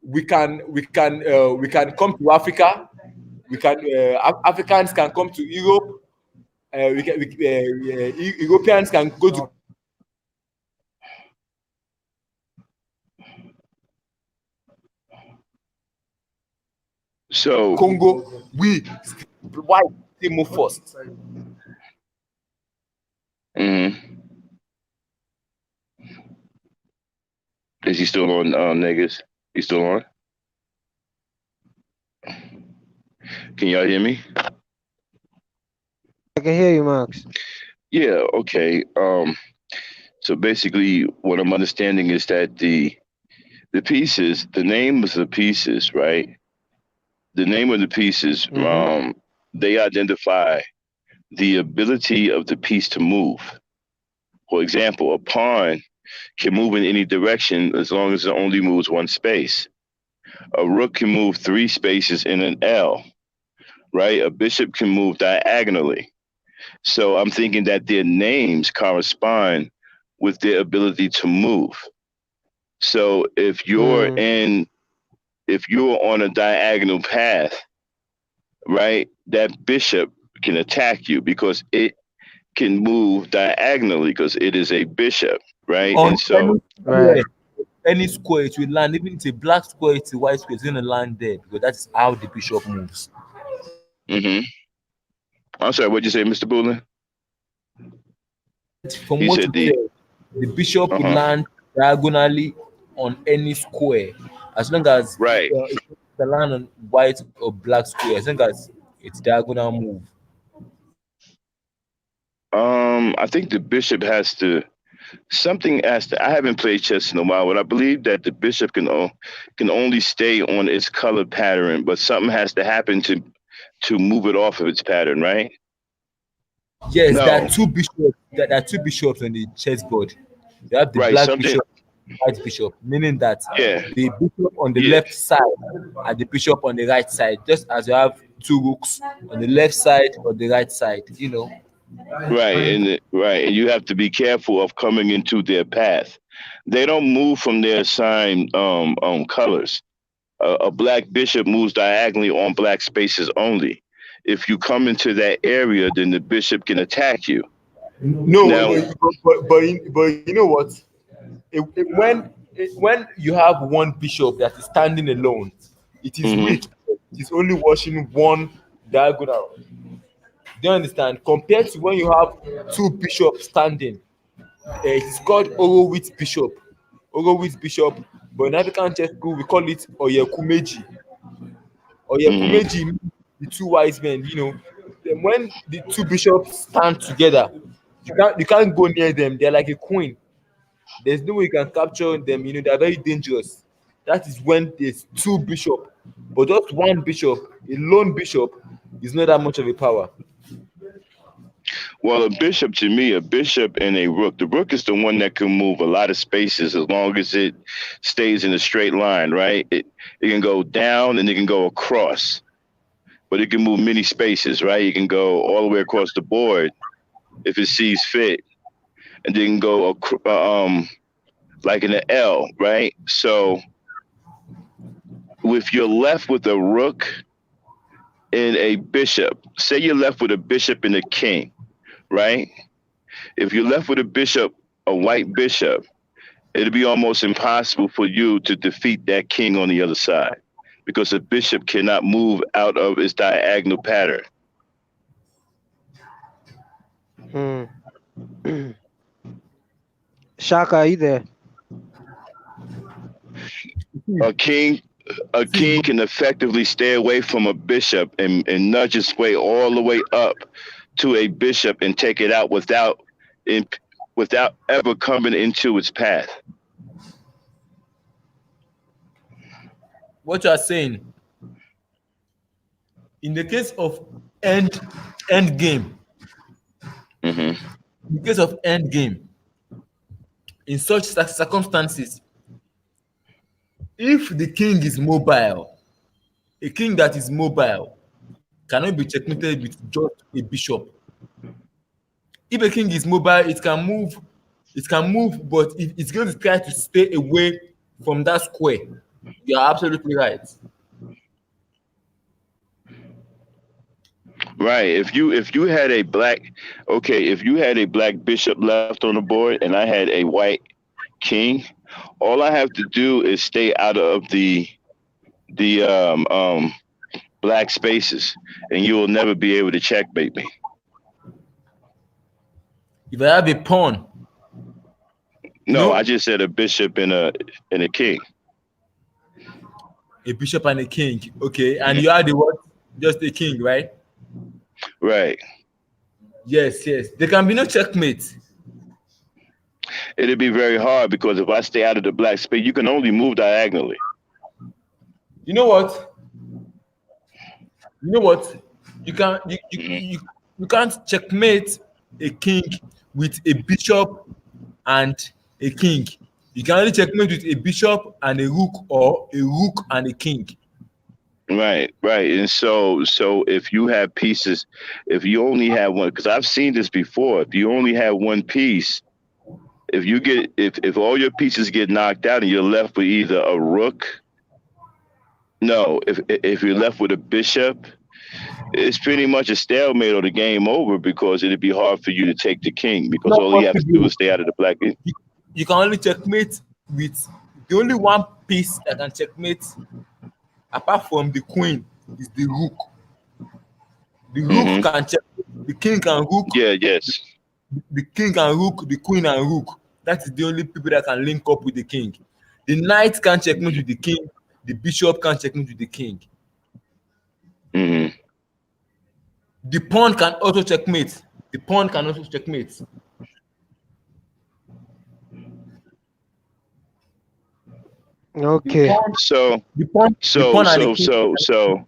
we can come to Africa, Africans can come to Europe, Europeans can go to So, Congo. We white they move first. mhm. Is he still on, Negus? He's still on? Can y'all hear me? I can hear you, Max. Yeah, okay. So basically what I'm understanding is that the pieces, the names of the pieces, right? The name of the pieces, Mm-hmm. they identify the ability of the piece to move. For example, a pawn can move in any direction as long as it only moves one space. A rook can move three spaces in an L, right? A bishop can move diagonally. So I'm thinking that their names correspond with their ability to move. So Mm. if you're on a diagonal path, right, that bishop can attack you because it can move diagonally because it is a bishop, right? On And so, Right. any square it will land, even if it's a black square, it's a white square, it's gonna land there because that's how the bishop moves. hmm I'm sorry, what'd you say, Mr. Boolin? From He what said you said, the bishop will uh-huh, land diagonally on any square as long as right. it's the land on white or black square, as long as it's diagonal move. I think the bishop has to something has to. I haven't played chess in a while, but I believe that the bishop can only stay on its color pattern, but something has to happen to move it off of its pattern, right? Yes, No, there are two bishops on the chessboard. You have the right? black Something, bishop, white bishop, meaning that yeah, the bishop on the yeah, left side and the bishop on the right side, just as you have two rooks on the left side or the right side, you know. right, and you have to be careful of coming into their path. They don't move from their assigned colors. A black bishop moves diagonally on black spaces only. If you come into that area, then the bishop can attack you. No, Now, but you know what? When you have one bishop that is standing alone, it is hmm weak. It is only watching one diagonal. Do you understand? Compared to when you have two bishops standing, it is called Horowitz bishop. Horowitz bishop, but in African chess school we call it Oyekumeji. hmm Oyekumeji means the two wise men. You know, then when the two bishops stand together, you can't go near them. They're like a queen. There's no way you can capture them. You know, they're very dangerous. That is when there's two bishops, but just one bishop, a lone bishop, is not that much of a power. well, a bishop to me, a bishop and a rook. The rook is the one that can move a lot of spaces as long as it stays in a straight line, right? It can go down and it can go across, but it can move many spaces, right? It can go all the way across the board if it sees fit, and then go like in an L, right? So if you're left with a rook and a bishop, say you're left with a bishop and a king, right? If you're left with a bishop, a white bishop, it'd be almost impossible for you to defeat that king on the other side because a bishop cannot move out of its diagonal pattern. Mm. Shaka, are you there? A king a See, king can effectively stay away from a bishop and nudge its way all the way up to a bishop and take it out in, without ever coming into its path. what you are saying in the case of end game, hmm in the case of end game, in such circumstances, if the king is mobile, a king that is mobile cannot be checkmated with just a bishop. If a king is mobile, it can move, but it's going to try to stay away from that square. You are absolutely right. Right. If you had a black, okay, if you had a black bishop left on the board and I had a white king, all I have to do is stay out of the black spaces, and you will never be able to checkmate me. If I have a pawn, you No, I know, just said a bishop and a king. a bishop and a king, okay, and you are the what? Just a king, right? Right. Yes, yes. There can be no checkmate. It'd be very hard because if I stay out of the black space, you can only move diagonally. You know what? You know what? You can Mhm. you can't checkmate a king with a bishop and a king. You can only checkmate with a bishop and a rook, or a rook and a king. Right, right. And so if you have pieces, if you only have one, because I've seen this before, if you only have one piece, if all your pieces get knocked out and you're left with either a rook, no, if you're left with a bishop, it's pretty much a stalemate or the game over because it'd be hard for you to take the king because Not all you have to do possible. is stay out of the black. You, you can only checkmate with the only one piece that can checkmate apart from the queen is the rook. The rook Mm-hmm. can check the king and rook, Yeah, yes. the king and rook, the queen and rook. That is the only people that can link up with the king. The knight can checkmate with the king, the bishop can checkmate with the king. Mm-hmm. The pawn can also checkmate. The pawn can also checkmate. The Okay. pawn, So the pawn, the so pawn and the so king so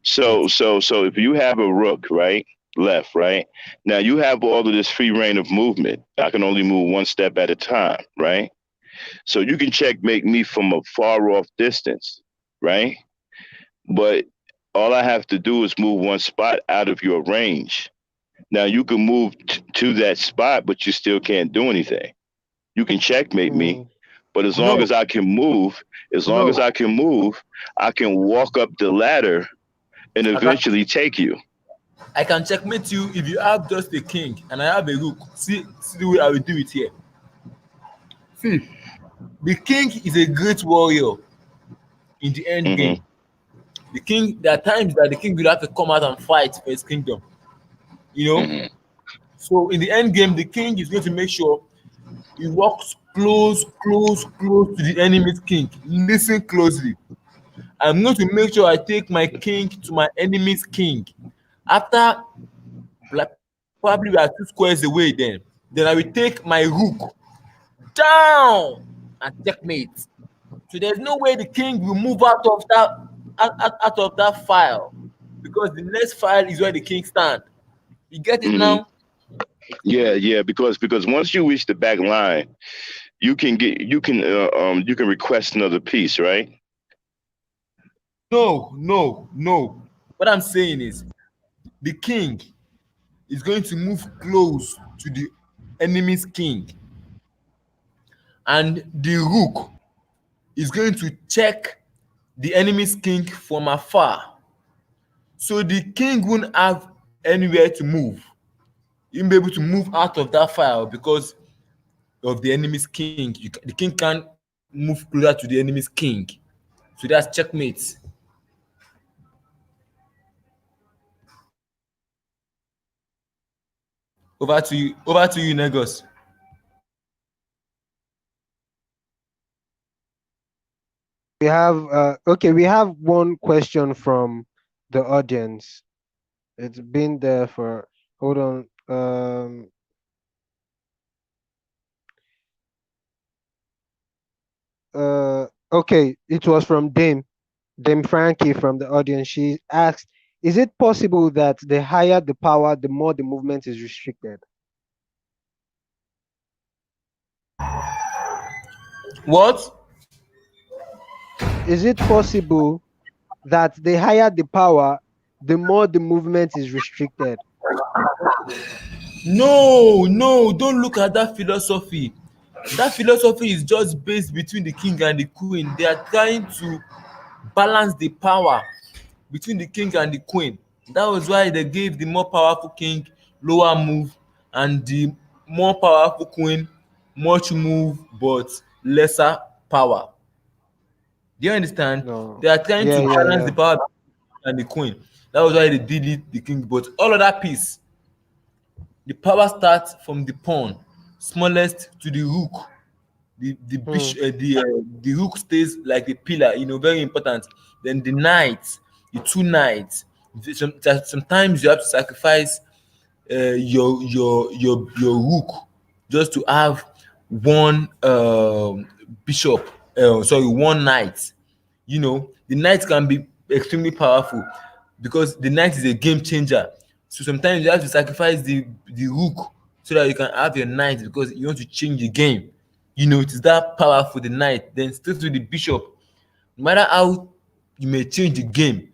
can so so if you have a rook, right, left, right, now you have all of this free reign of movement. I can only move one step at a time, right? So you can checkmate me from a far off distance, right? But all I have to do is move one spot out of your range. Now you can move to that spot, but you still can't do anything. You can checkmate me, Mm, but as long no, as I can move, as long as no. I can move, I can walk up the ladder and I can eventually take you. I can checkmate you if you have just a king and I have a rook. See the way I will do it here. See, the king is a great warrior in the end Hmm. game. The king, there are times that the king will have to come out and fight for his kingdom. You know? Hmm. So in the end game, the king is going to make sure he walks close, close, close to the enemy's king. Listen closely. I'm going to make sure I take my king to my enemy's king. After, like, probably we are 2 squares away then I will take my rook down and checkmate. So there's no way the king will move out of out of that file, because the next file is where the king stand. You get it Hmm. now? Yeah, yeah, because once you reach the back line, you can request another piece, right? No, no, no. What I'm saying is the king is going to move close to the enemy's king, and the rook is going to check the enemy's king from afar. So the king won't have anywhere to move. He won't be able to move out of that file because of the enemy's king. The king can't move closer to the enemy's king. So that's checkmate. Over to you. Over to you, Negus. we have one question from the audience. It's been there for, hold on. Okay, it was from Dame Frankie from the audience. She asked, is it possible that the higher the power, the more the movement is restricted? What? is it possible that the higher the power, the more the movement is restricted? No, no, don't look at that philosophy. That philosophy is just based between the king and the queen. They are trying to balance the power between the king and the queen. That was why they gave the more powerful king lower move and the more powerful queen much move but lesser power. Do you understand? No. They are trying Yeah, to yeah, balance yeah. the power and the queen. That was why they did it the king. But all of that piece, the power starts from the pawn, smallest to the rook. Hmm. The rook stays like a pillar, very important. Then the knight, the two knights. Sometimes you have to sacrifice your rook just to have one bishop, sorry, one knight. The knight can be extremely powerful because the knight is a game changer. So sometimes you have to sacrifice the rook so that you can have your knight because you want to change the game. It is that powerful, the knight. Then still to the bishop. No matter how you may change the game,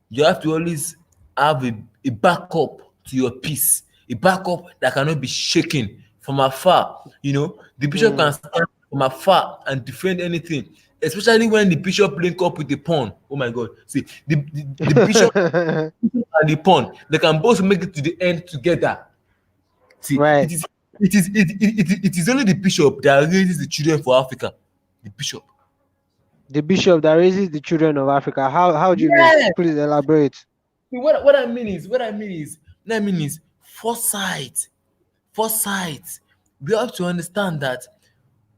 you have to always have a backup to your piece, a backup that cannot be shaken from afar. The bishop Hmm. can stand from afar and defend anything, especially when the bishop link up with the pawn. Oh my God! See, the bishop and the pawn, they can both make it to the end together. See, Right. it is only the bishop that raises the children for Africa. The bishop. The bishop that raises the children of Africa. How do you mean? Yes. Please elaborate. See, what I mean is foresight. Foresight. We have to understand that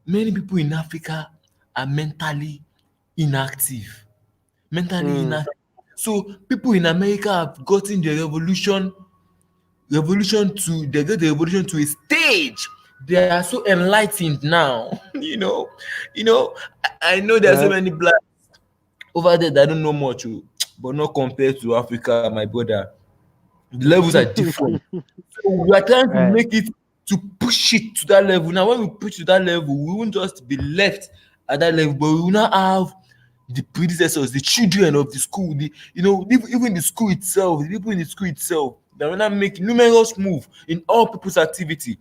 many people in Africa are mentally inactive. Mentally Hmm. inactive. So people in America have gotten the they get the revolution to a stage. They are so enlightened now. I know there are so Right. many blacks over there that don't know much, but not compared to Africa, my brother. The levels are different. So we are trying to Right. make it, to push it to that level. Now, when we push to that level, we won't just be left at that level, but we will now have the predecessors, the children of the school, even the school itself, the people in the school itself, that will now make numerous move in all people's activity: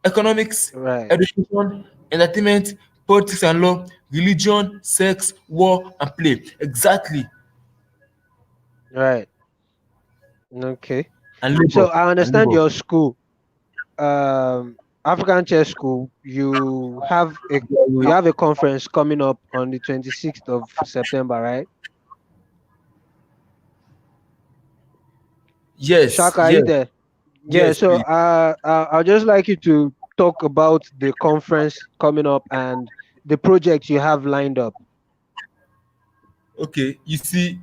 economics, Right. education, entertainment, politics and law, religion, sex, war, and play. Exactly. Right. Okay. And labor. So I And understand labor. your school, African Chess School. You have a conference coming up on the 26th of September, right? Yes, Shaka, are you yes, there? Yeah. yes, So please. I'd just like you to talk about the conference coming up and the projects you have lined up. Okay, you see,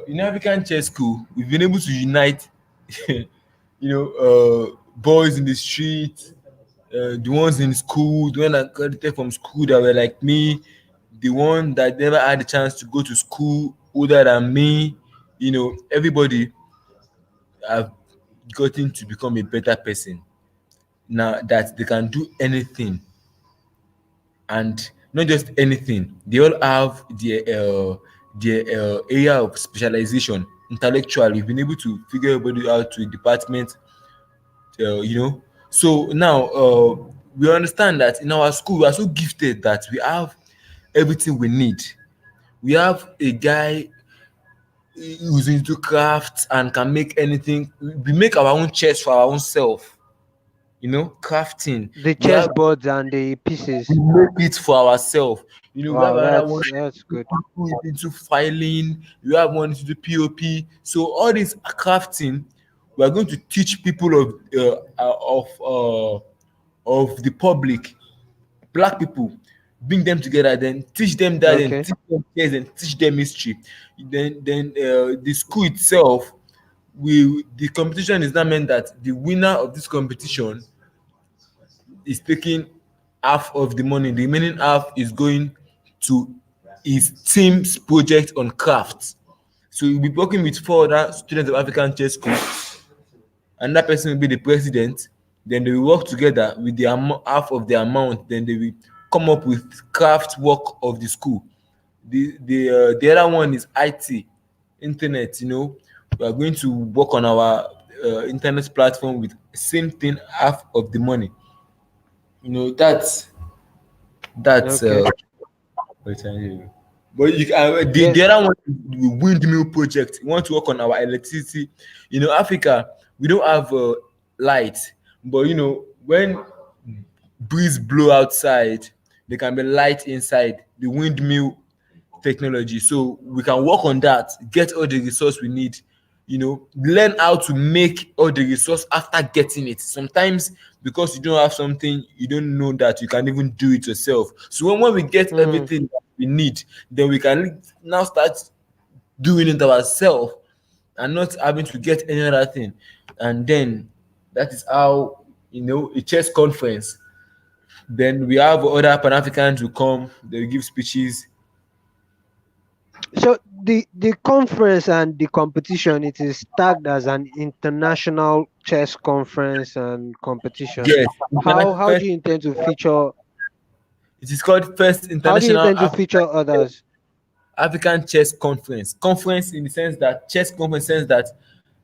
in African Chess School, we've been able to unite, boys in the street, the ones in school, the ones that graduated from school that were like me, the one that never had the chance to go to school older than me. Everybody have gotten to become a better person now that they can do anything, and not just anything. They all have their area of specialization. Intellectually, we've been able to figure everybody out to a department. uh, you know so now, we understand that in our school we are so gifted that we have everything we need. We have a guy who's into craft and can make anything. We make our own chess for our own self. Crafting. The We have chessboards and the we pieces. make it for ourselves. We have Wow, another one that's good. who is into filing. We have one into POP. So all this crafting, we are going to teach people of the public, black people, bring them together, then teach them that, then Okay. teach them chess, and teach them history. Then the school itself, the competition is now meant that the winner of this competition is taking half of the money. The remaining half is going to his team's project on craft. So he'll be working with four other students of African Chess School. Another person will be the president. Then they will work together with half of the amount. Then they will come up with craft work of the school. The other one is IT, internet. We are going to work on our internet platform with same thing, half of the money. That's Okay. wait, but Yeah. the other one is the windmill project. We want to work on our electricity. Africa, we don't have light, but when breeze blow outside, there can be light inside the windmill technology. So we can work on that, get all the resource we need, learn how to make all the resource after getting it. Sometimes because you don't have something, you don't know that you can even do it yourself. So when we get Mm, everything that we need, then we can now start doing it ourselves and not having to get any other thing. And then that is how, a chess conference. Then we have other Pan Africans who come, they give speeches. so the conference and the competition, it is tagged as an international chess conference and competition. Yes, How first, do you intend to feature? it is called First How do you International intend to feature others? African Chess Conference. Conference in the sense that chess conference sense that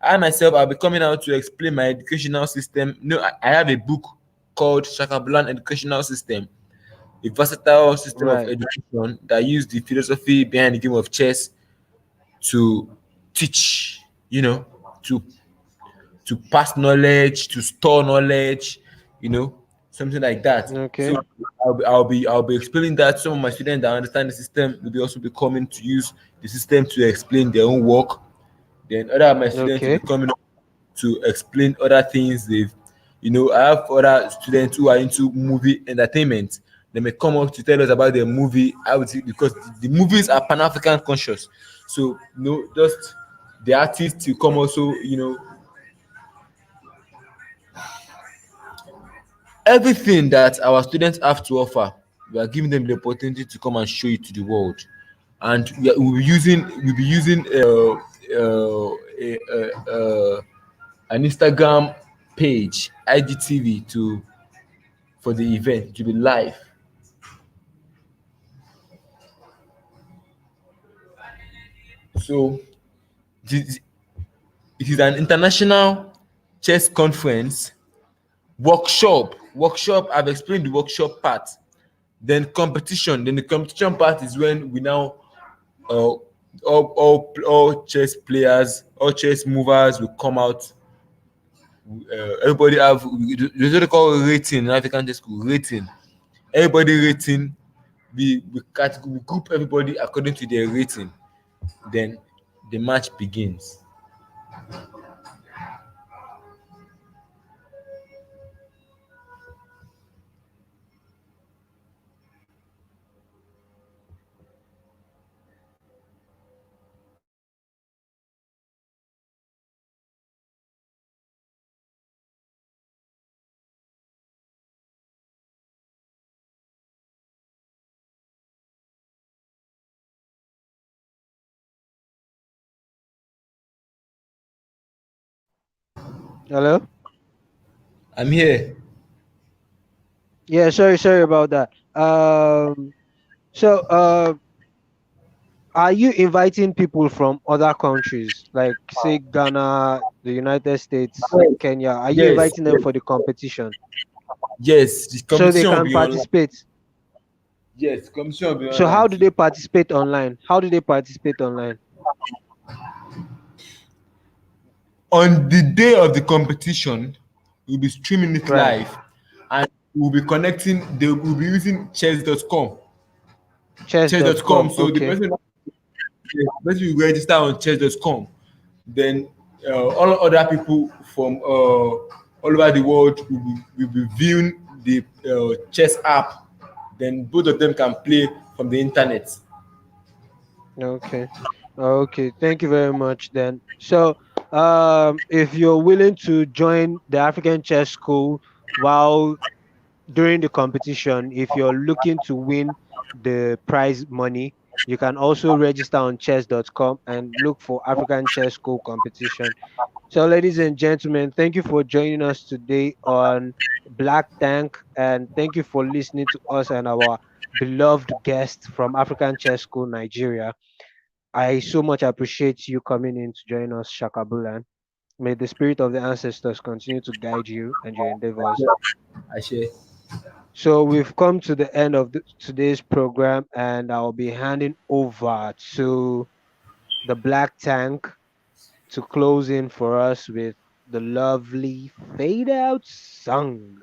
I myself I'll be coming out to explain my educational system. I have a book called Shaka Blan Educational System, a versatile system of Right. education that use the philosophy behind the game of chess to teach, to pass knowledge, to store knowledge, you know, something like that. Okay. So I'll be explaining that. Some of my students that understand the system will be also be coming to use the system to explain their own work. Then other of my students will be Okay. coming up to explain other things I have other students who are into movie entertainment. They may come up to tell us about their movie, I would say, because the movies are Pan-African conscious. So, just the artists will come also, everything that our students have to offer, we are giving them the opportunity to come and show it to the world. And we'll be using an Instagram page, IGTV, to for the event to be live. So it is an international chess conference workshop. I've explained the workshop part. Then the competition part is when we now all chess players, all chess movers will come out. Everybody have there's what they call rating in African Chess School. Rating. Everybody rating. We group everybody according to their rating. Then the match begins. Hello. I'm here. Yeah. Sorry about that. So are you inviting people from other countries, like say Ghana, the United States, Kenya? Are you Yes, inviting them for the competition yes. The so they competition will can be online. participate? Yes, the competition will be So online how do too. they participate online? How do they participate online? On the day of the competition, we'll be streaming it Right. live, and we'll be connecting. They will be using chess.com. Chess.com. Chess.com. So the Okay. person, will register on chess.com. Then all other people from all over the world will be viewing the chess app. Then both of them can play from the internet. Okay. Okay. Thank you very much then. So if you're willing to join the African Chess School while during the competition, if you're looking to win the prize money, you can also register on chess.com and look for African Chess School competition. So, ladies and gentlemen, thank you for joining us today on Black Tank, and thank you for listening to us and our beloved guest from African Chess School, Nigeria. I so much appreciate you coming in to join us, Shakabulan. May the spirit of the ancestors continue to guide you and your endeavors. I share. So we've come to the end of today's program, and I'll be handing over to the Black Tank to close in for us with the lovely fade out song.